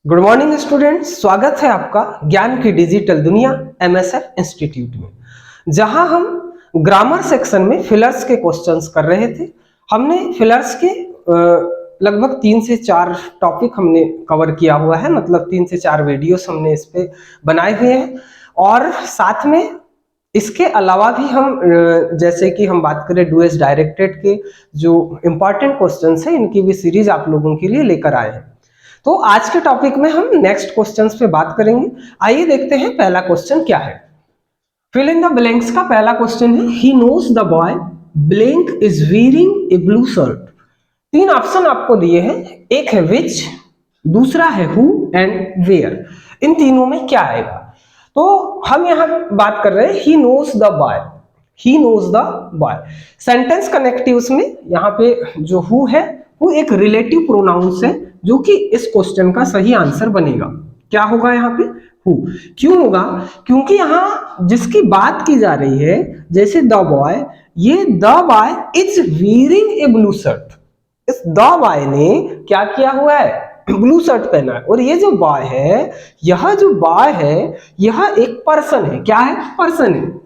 Good morning students, स्वागत है आपका ज्ञान की डिजिटल दुनिया एमएसएफ इंस्टीट्यूट में, जहां हम ग्रामर सेक्शन में फिलर्स के क्वेश्चंस कर रहे थे। हमने फिलर्स के लगभग 3 से 4 टॉपिक हमने कवर किया हुआ है, मतलब 3 से 4 वीडियोस हमने इस पे बनाए हुए हैं। और साथ में इसके अलावा भी हम जैसे कि हम बात करें डूएस डायरेक्टेड के जो इंपॉर्टेंट क्वेश्चंस हैं, इनकी भी सीरीज आप लोगों के लिए लेकर आए हैं। तो आज के टॉपिक में हम नेक्स्ट क्वेश्चंस पे बात करेंगे। आइए देखते हैं पहला क्वेश्चन क्या है। फिल इन द ब्लैंक्स का पहला क्वेश्चन है, he knows the boy blank is wearing a blue shirt. 3 option आपको दिए हैं, एक है विच, दूसरा है हु एंड वेयर। इन तीनों में क्या आएगा? तो हम यहां बात कर रहे हैं he knows the boy, he knows the boy. Sentence connectives में यहाँ पे जो हु है वो एक रिलेटिव प्रोनाउंस है, जो कि इस क्वेश्चन का सही आंसर बनेगा। क्या होगा यहाँ पे? हु। क्यों होगा? क्योंकि यहाँ जिसकी बात की जा रही है, जैसे द बॉय, ये the boy is wearing a blue shirt. इस द बॉय ने क्या किया हुआ है? ब्लू शर्ट पहना है। और ये जो बॉय है, यह जो बॉय है, यह एक पर्सन है। क्या है? पर्सन है।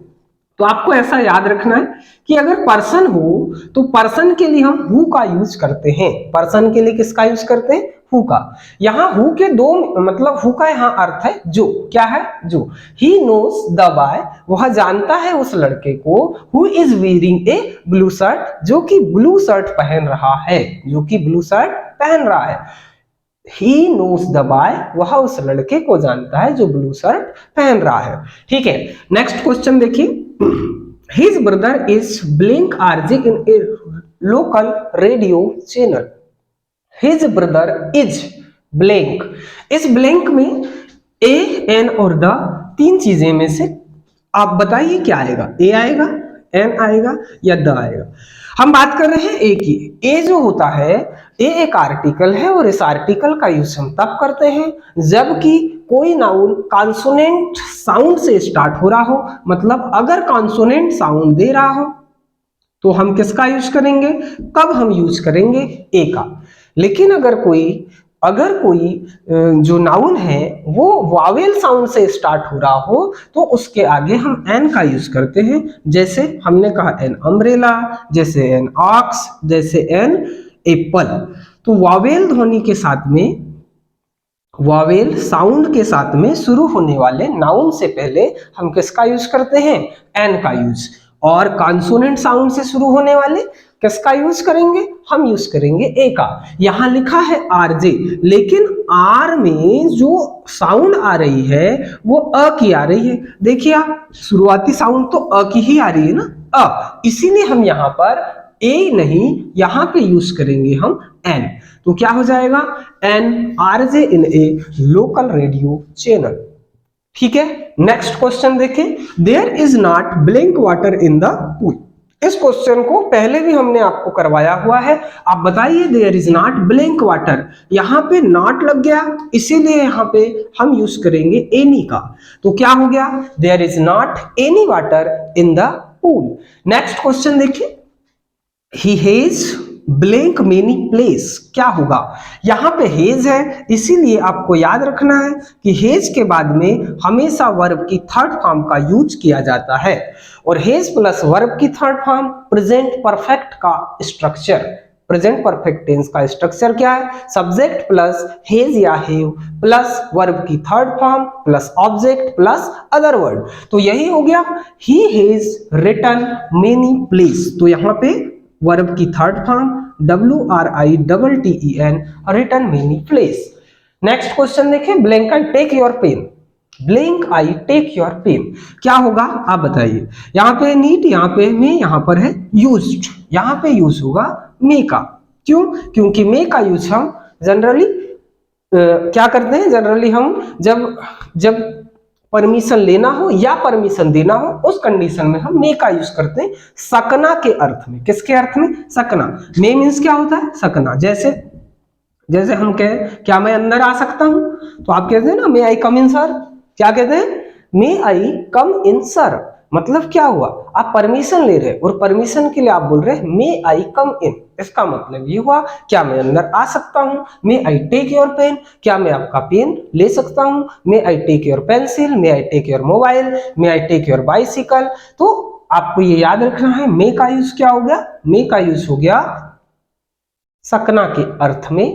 तो आपको ऐसा याद रखना है कि अगर पर्सन हो तो पर्सन के लिए हम हु का यूज करते हैं। पर्सन के लिए किसका यूज करते हैं? हु का। यहाँ हु के दो मतलब हु का यहाँ अर्थ है जो। क्या है? जो। ही नोज द बॉय, वह जानता है उस लड़के को, who is wearing a blue shirt, जो कि ब्लू शर्ट पहन रहा है, जो कि ब्लू शर्ट पहन रहा है। ही नोज द बॉय, वह उस लड़के को जानता है जो ब्लू शर्ट पहन रहा है। ठीक है, नेक्स्ट क्वेश्चन देखिए। His brother is blank RJ in a local radio channel. His brother is blank. इस blank में a, n और the 3 चीजें में से आप बताइए क्या आएगा? a आएगा, n आएगा या द आएगा? हम बात कर रहे हैं ए की। ए जो होता है, ए एक आर्टिकल है, और इस आर्टिकल का यूज हम तब करते हैं जबकि कोई नाउन कॉन्सोनेंट साउंड से स्टार्ट हो रहा हो। मतलब अगर कॉन्सोनेंट साउंड दे रहा हो तो हम किसका यूज करेंगे? कब हम यूज करेंगे? ए का। लेकिन अगर कोई जो नाउन है वो वावेल साउंड से स्टार्ट हो रहा हो तो उसके आगे हम एन का यूज करते हैं। जैसे हमने कहा एन अम्ब्रेला, जैसे एन ऑक्स, जैसे एन एप्पल। तो वावेल ध्वनि के साथ में, वावेल साउंड के साथ में शुरू होने वाले नाउन से पहले हम किसका यूज करते हैं? एन का यूज। और कॉन्सोनेंट साउंड से शुरू होने वाले किसका यूज करेंगे? हम यूज करेंगे ए का। यहां लिखा है आरजे, लेकिन आर में जो साउंड आ रही है वो अ की आ रही है। देखिए आप, शुरुआती साउंड तो अ की ही आ रही है ना, अ। इसीलिए हम यहां पर ए नहीं, यहां पे यूज करेंगे हम एन। तो क्या हो जाएगा? An RJ in a local radio channel. ठीक है, नेक्स्ट क्वेश्चन देखें। There is not blank water in the pool. इस क्वेश्चन को पहले भी हमने आपको करवाया हुआ है। आप बताइए, there is not blank water, यहां पे नॉट लग गया, इसीलिए यहां पे हम यूज करेंगे एनी का। तो क्या हो गया? There is not any water in the pool. Next question देखिए। He has blank many place. क्या होगा? यहां पे हेज है, इसीलिए आपको याद रखना है कि हेज के बाद में हमेशा वर्ब की थर्ड फॉर्म का यूज किया जाता है। और हेज प्लस वर्ब की थर्ड फॉर्म प्रेजेंट परफेक्ट का स्ट्रक्चर। प्रेजेंट परफेक्ट टेंस का स्ट्रक्चर क्या है? सब्जेक्ट प्लस हेज या हैव प्लस वर्ब की third form plus object plus other word. तो यही हो गया, he has written many place. तो यहां पे वर्ब की third form WRITTEN, written many place. Next question देखें। Blank I take your pen. Blank I take your pen, क्या होगा आप बताइए? यहाँ पे नीट, यहाँ पे मे, यहाँ पर है यूज्ड। यहाँ पे यूज होगा मे का। क्यों? क्योंकि मे का यूज हम जनरली क्या करते हैं? जनरली हम जब परमिशन लेना हो या परमिशन देना हो, उस कंडीशन में हम मे का यूज करते हैं, सकना के अर्थ में। किसके अर्थ में? सकना। मे मीन्स क्या होता है? सकना। जैसे हम कहें, क्या मैं अंदर आ सकता हूं? तो आप कहते हैं ना, मे आई कम इन सर। क्या कहते हैं? मे आई कम इन सर। मतलब क्या हुआ? आप परमिशन ले रहे हैं और परमिशन के लिए आप बोल रहे हैं मे आई कम इन। इसका मतलब ये हुआ, क्या मैं अंदर आ सकता हूं? May I take your pen? क्या मैं आपका पेन ले सकता हूं? May I take your pencil? May I take your mobile? May I take your bicycle? तो आपको ये याद रखना है, मे का यूज क्या हो गया? मे का यूज हो गया सकना के अर्थ में,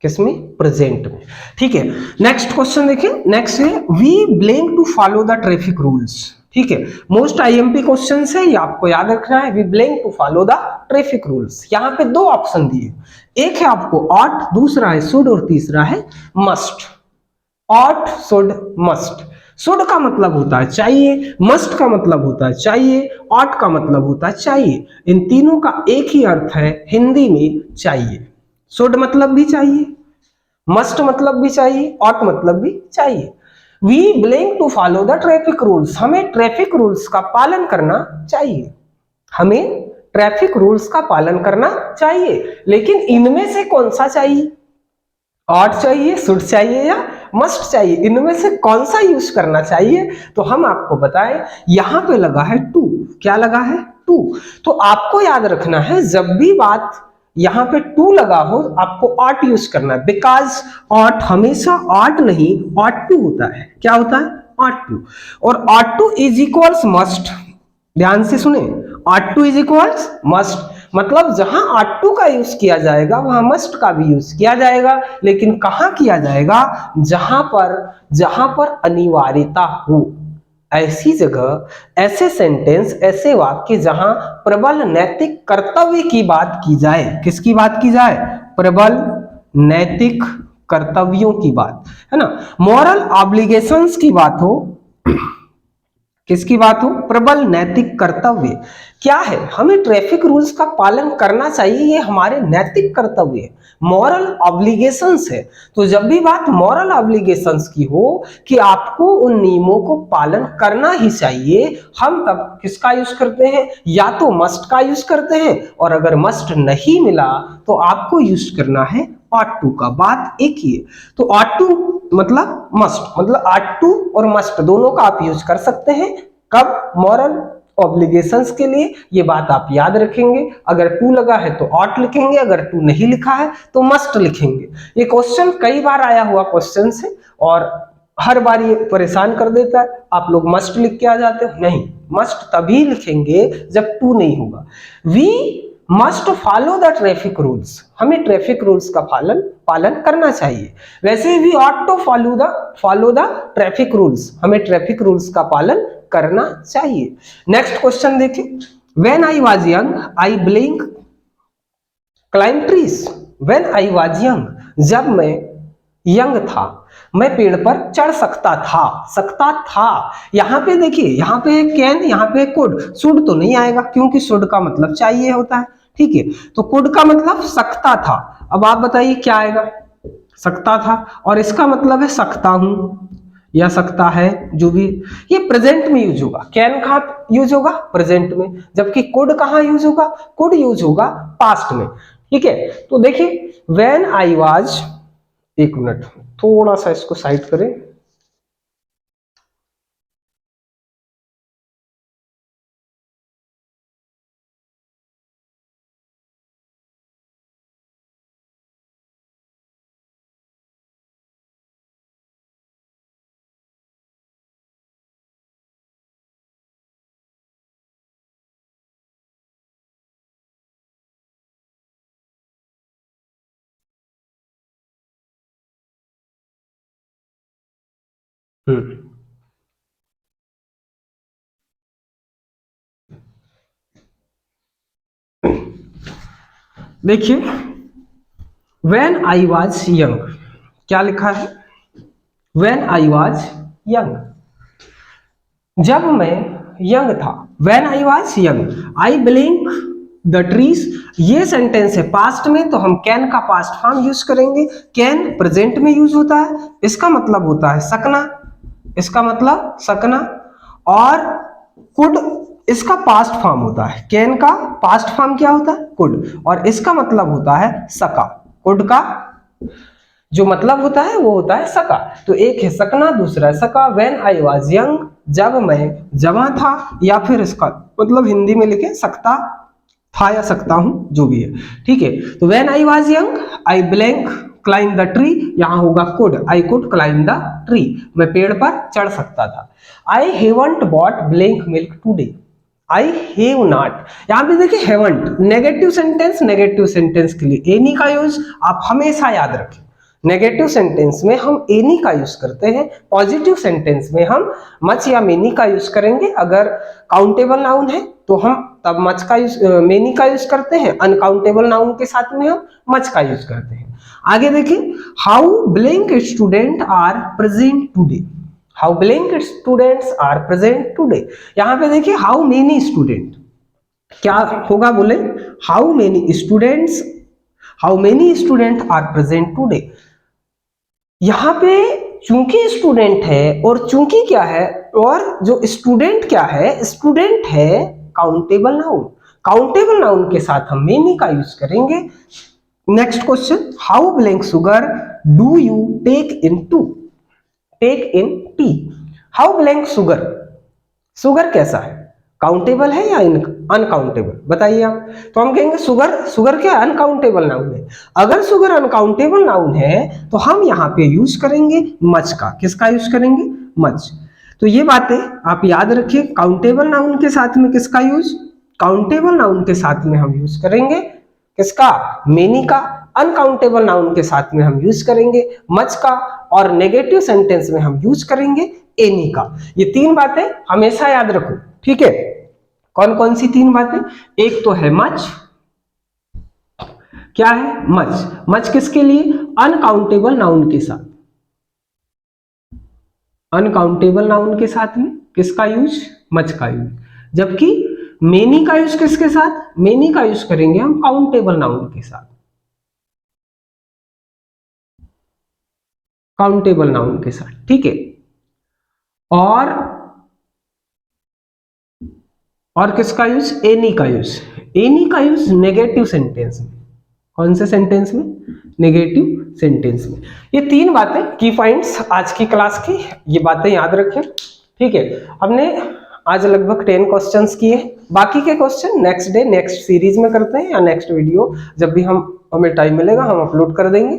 किसमें? प्रेजेंट में। ठीक है, नेक्स्ट क्वेश्चन देखिए। नेक्स्ट है we blame to follow the traffic rules. ठीक है, मोस्ट आईएमपी क्वेश्चन है, ये आपको याद रखना है। We blame to follow the traffic rules. यहाँ पे दो ऑप्शन दिए, एक है आपको ऑट, दूसरा है शुड और तीसरा है must. Ought, should, must. Should का मतलब होता है चाहिए, मस्ट का मतलब होता है चाहिए, ऑट का मतलब होता है चाहिए। इन तीनों का एक ही अर्थ है हिंदी में चाहिए। शुड मतलब भी चाहिए, मस्ट मतलब भी चाहिए, ऑट मतलब भी चाहिए। We belong to follow the traffic rules. हमें ट्रैफिक रूल्स का पालन करना चाहिए, हमें ट्रैफिक रूल्स का पालन करना चाहिए। लेकिन इनमें से कौन सा चाहिए? ऑट चाहिए, शुड चाहिए या मस्ट चाहिए? इनमें से कौन सा यूज करना चाहिए? तो हम आपको बताएं, यहां पे लगा है टू। क्या लगा है? टू। तो आपको याद रखना है, जब भी बात यहां पे टू लगा हो आपको ऑट यूज करना है, बिकॉज ऑट हमेशा ऑट नहीं ऑट टू होता है। क्या होता है? Ought to. और ought to is equals must. ध्यान से सुने, ought to is equals must, मतलब जहां ऑट टू का यूज किया जाएगा वहां मस्ट का भी यूज किया जाएगा। लेकिन कहां किया जाएगा? जहां पर अनिवार्यता हो, ऐसी जगह, ऐसे सेंटेंस, ऐसे वाक्य जहां प्रबल नैतिक कर्तव्य की बात की जाए। किसकी बात की जाए? प्रबल नैतिक कर्तव्यों की बात, है ना, मॉरल ऑब्लिगेशंस की बात हो। किसकी बात हो? प्रबल नैतिक कर्तव्य। क्या है? हमें ट्रैफिक रूल्स का पालन करना चाहिए, ये हमारे नैतिक कर्तव्य है, मॉरल ऑब्लिगेशंस है। तो जब भी बात मॉरल ऑब्लिगेशंस की हो कि आपको उन नियमों को पालन करना ही चाहिए, हम तब किसका यूज करते हैं? या तो मस्ट का यूज करते हैं, और अगर मस्ट नहीं मिला तो आपको यूज करना है ऑट टू का। बात एक ही है। तो ऑट टू मतलब मस्ट, मतलब ऑट टू और मस्ट दोनों का आप यूज कर सकते हैं। कब? मॉरल ऑब्लिगेशंस के लिए। ये बात आप याद रखेंगे, अगर टू लगा है तो ऑट लिखेंगे, अगर टू नहीं लिखा है तो मस्ट लिखेंगे। ये क्वेश्चन कई बार आया हुआ क्वेश्चन है और हर बार ये परेशान कर देता है। आप लोग मस्ट लिख के आ जाते हो, नहीं, मस्ट तभी लिखेंगे जब टू नहीं होगा। We must follow the traffic rules. हमें ट्रैफिक रूल्स का पालन करना चाहिए। वैसे we ought to follow the traffic rules. हमें ट्रैफिक रूल्स का पालन करना चाहिए। नेक्स्ट क्वेश्चन देखिए। When I was young I blink climb trees. When I was young, जब मैं यंग था मैं पेड़ पर चढ़ सकता था। यहां पे देखिए, यहां पे कैन, यहां पे कुड। शुड तो नहीं आएगा क्योंकि शुड का मतलब चाहिए होता है। ठीक है, तो कुड का मतलब सकता था। अब आप बताइए क्या आएगा? सकता था, और इसका मतलब है सकता हूं या सकता है, जो भी। ये प्रेजेंट में यूज होगा। कैन कहां यूज होगा? प्रेजेंट में। जबकि कुड कहां यूज होगा? कुड यूज होगा पास्ट में। ठीक है, तो देखिए व्हेन आई वाज, एक मिनट थोड़ा सा इसको साइड करें। हम्म, देखिए व्हेन आई वाज यंग, क्या लिखा है? व्हेन आई वाज यंग, जब मैं यंग था। When I was young I blink the trees. ये सेंटेंस है पास्ट में, तो हम कैन का पास्ट फॉर्म यूज करेंगे। कैन प्रेजेंट में यूज होता है, इसका मतलब होता है सकना, इसका मतलब सकना। और कुड इसका पास्ट फॉर्म होता है। कैन का पास्ट फॉर्म क्या होता है? कुड, और इसका मतलब होता है सका। कुड का जो मतलब होता है वो होता है सका। तो एक है सकना, दूसरा है सका। व्हेन आई वाज यंग, जब मैं जवान था, या फिर इसका मतलब हिंदी में लिखे सकता था या सकता हूं, जो भी है, ठीक है। तो when I was young I blank climb the tree, यहां होगा could, I could climb the tree, मैं पेड़ पर चढ़ सकता था। I haven't bought blank milk today, I have not, यहां पे देखिए हेवंट नेगेटिव सेंटेंस के लिए एनी का यूज आप हमेशा याद रखें। नेगेटिव सेंटेंस में हम एनी का यूज करते हैं, पॉजिटिव सेंटेंस में हम मच या मेनी का यूज करेंगे। अगर काउंटेबल नाउन है तो हम तब मच का यूज मेनी का यूज करते हैं, अनकाउंटेबल नाउन के साथ में हम मच का यूज करते हैं। आगे देखिए, how blank student are present today, how blank students are present today, यहां पे देखिए हाउ मेनी स्टूडेंट, क्या होगा बोले, how many students, how many student are present today. यहां पे चूंकि स्टूडेंट है और चूंकि क्या है, और जो स्टूडेंट क्या है, स्टूडेंट है काउंटेबल नाउन, काउंटेबल नाउन के साथ हम मेनी का यूज करेंगे। Next question, how blank sugar do you take in to, take in tea, how blank sugar, sugar कैसा है, काउंटेबल है या अनकाउंटेबल, बताइए आप। तो हम कहेंगे शुगर, शुगर क्या अनकाउंटेबल नाउन है। अगर शुगर अनकाउंटेबल नाउन है तो हम यहाँ पे यूज करेंगे मच का, किसका यूज करेंगे, मच। तो ये बातें आप याद रखिए, काउंटेबल नाउन के साथ में किसका यूज, काउंटेबल नाउन के साथ में हम यूज करेंगे किसका, मेनी का, अनकाउंटेबल नाउन के साथ में हम यूज करेंगे मच का, और नेगेटिव सेंटेंस में हम यूज करेंगे एनी का। ये तीन बातें हमेशा याद रखो, ठीक है। कौन कौन सी तीन बातें, एक तो है मच, क्या है मच, मच किसके लिए, अनकाउंटेबल नाउन के साथ, अनकाउंटेबल नाउन के साथ में किसका यूज, मच का यूज। जबकि मेनी का यूज किसके साथ, मेनी का यूज करेंगे हम काउंटेबल नाउन के साथ, काउंटेबल नाउन के साथ, ठीक है। और किसका यूज, एनी का यूज, एनी का यूज नेगेटिव सेंटेंस में, कौन से सेंटेंस में, नेगेटिव सेंटेंस में। ये तीन बातें की पॉइंट्स आज की क्लास की, ये बातें याद रखें, ठीक है। हमने आज लगभग 10 क्वेश्चंस किए, बाकी के question next day next series में करते हैं, या नेक्स्ट वीडियो जब भी हमें टाइम मिलेगा हम अपलोड कर देंगे।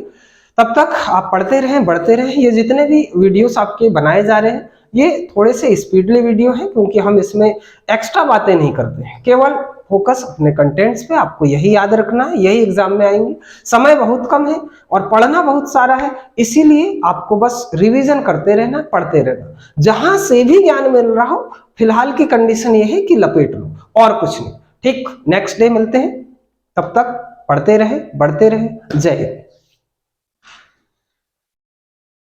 तब तक आप पढ़ते रहें, बढ़ते रहें। ये जितने भी वीडियोस आपके बनाए जा रहे हैं ये थोड़े से स्पीडली वीडियो हैं, क्योंकि हम इसमें एक्स्ट्रा बातें नहीं करते हैं, केवल फोकस अपने कंटेंट्स पे। आपको यही याद रखना है, यही एग्जाम में आएंगे। समय बहुत कम है और पढ़ना बहुत सारा है, इसीलिए आपको बस रिवीजन करते रहना, पढ़ते रहना। जहां से भी ज्ञान मिल रहा हो फिलहाल की कंडीशन ये है कि लपेट लो, और कुछ नहीं, ठीक। नेक्स्ट डे मिलते हैं, तब तक पढ़ते रहे, बढ़ते रहे। जय हिंद।